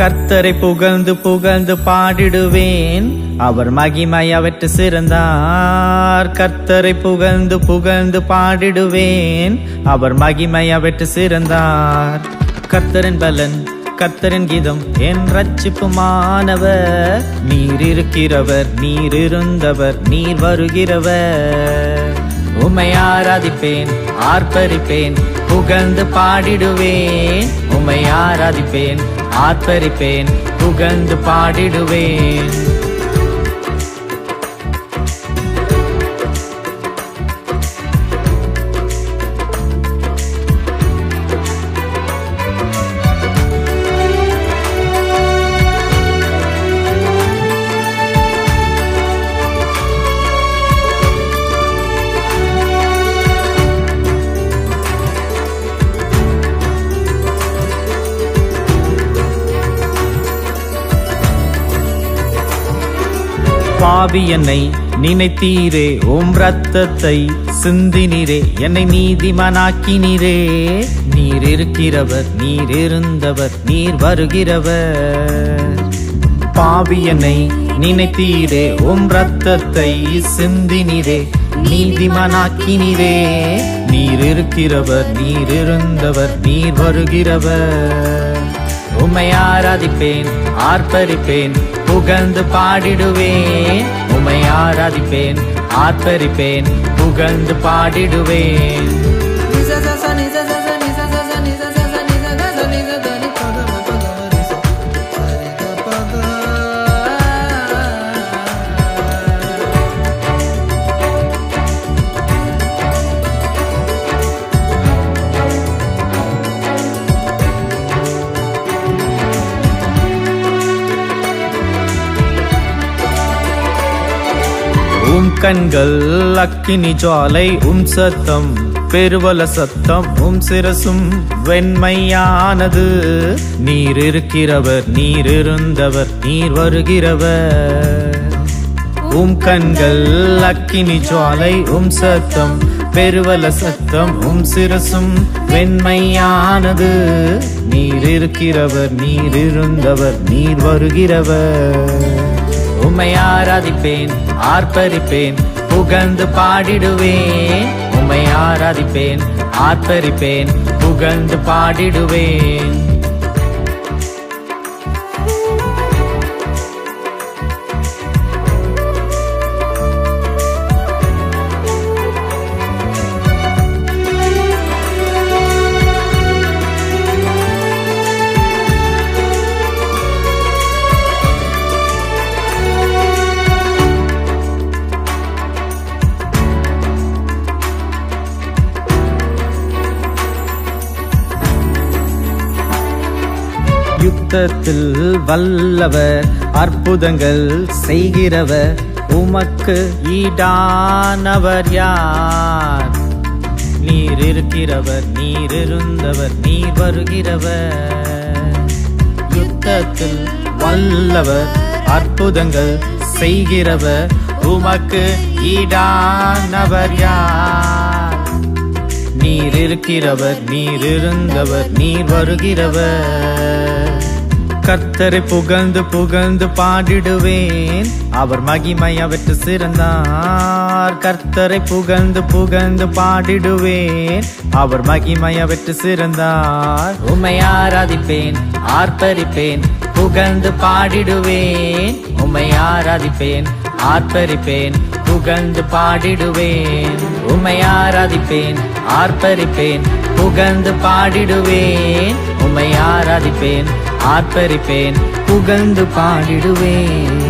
கர்த்தரை புகழ்ந்து புகழ்ந்து பாடிடுவேன், அவர் மகிமை அவற்று சிறந்தார். கர்த்தரை புகழ்ந்து புகழ்ந்து பாடிடுவேன், அவர் மகிமை அவற்று சிறந்தார். கர்த்தரின் பலன் கர்த்தரின் கீதம் என் ரட்சிப்புமானவர். நீர் இருக்கிறவர், நீர் இருந்தவர், நீர் வருகிறவர். உம்மை ஆராதிப்பேன், ஆர்ப்பரிப்பேன், புகழ்ந்து பாடிடுவேன். உம்மை ஆராதிப்பேன், ஆர்ப்பரிப்பேன், புகழ்ந்து பாடிடுவேன். பாவி என்னை நினைத்தீரே, உம் ரத்தத்தை சிந்தினீரே, என்னை நீதிமானாக்கினீரே. நீர் இருக்கிறவர், நீர் இருந்தவர், நீர் வருகிறவர். பாவி என்னை நினைத்தீரே, உம் ரத்தத்தை சிந்தினீரே, நீதிமானாக்கினீரே. நீர் இருக்கிறவர், நீர் இருந்தவர், நீர் வருகிறவர். உம்மை ஆராதிப்பேன், ஆர்ப்பரிப்பேன், புகழ்ந்து பாடிடுவேன். உம்மை ஆராதிப்பேன், ஆர்ப்பரிப்பேன், புகழ்ந்து பாடிடுவேன். உம் கண்கள் அக்கினி ஜுவாலை, உம் சத்தம் பெருவல சத்தம், உம் சிரசும் வெண்மையானது. நீர் இருக்கிறவர், நீர் இருந்தவர், நீர் வருகிறவர். உம் கண்கள் அக்கினி ஜுவாலை, உம் சத்தம் பெருவல சத்தம், உம் சிரசும் வெண்மையானது. நீர் இருக்கிறவர், நீர் இருந்தவர், நீர் வருகிறவர். உம்மை ஆராதிப்பேன், ஆர்ப்பரிப்பேன், புகழ்ந்து பாடிடுவேன். உம்மை ஆராதிப்பேன், ஆர்ப்பரிப்பேன், புகழ்ந்து பாடிடுவேன். யுத்தத்தில் வல்லவர், அற்புதங்கள் செய்கிறவர், உமக்கு ஈடானவர் யார்? நீர் இருக்கிறவர், நீர் இருந்தவர், நீர் வருகிறவர். யுத்தத்தில் வல்லவர், அற்புதங்கள் செய்கிறவர், உமக்கு ஈடானவர் யார்? நீர் இருக்கிறவர், நீர் இருந்தவர், நீர் வருகிறவர். கர்த்தரை புகழ்ந்து புகழ்ந்து பாடிடுவேன், அவர் மகிமை அவற்று சிறந்தார். கர்த்தரை புகழ்ந்து புகழ்ந்து பாடிடுவேன், அவர் மகிமை அவற்று சிறந்தார். உம்மை ஆராதிப்பேன், ஆர்ப்பரிப்பேன், புகழ்ந்து பாடிடுவேன். உம்மை ஆராதிப்பேன், ஆர்ப்பரிப்பேன், புகழ்ந்து பாடிடுவேன். உம்மை ஆராதிப்பேன், ஆர்ப்பரிப்பேன், புகழ்ந்து பாடிடுவேன். உம்மை ஆராதிப்பேன், ஆர்ப்பரிப்பேன், புகழ்ந்து பாடிடுவேன்.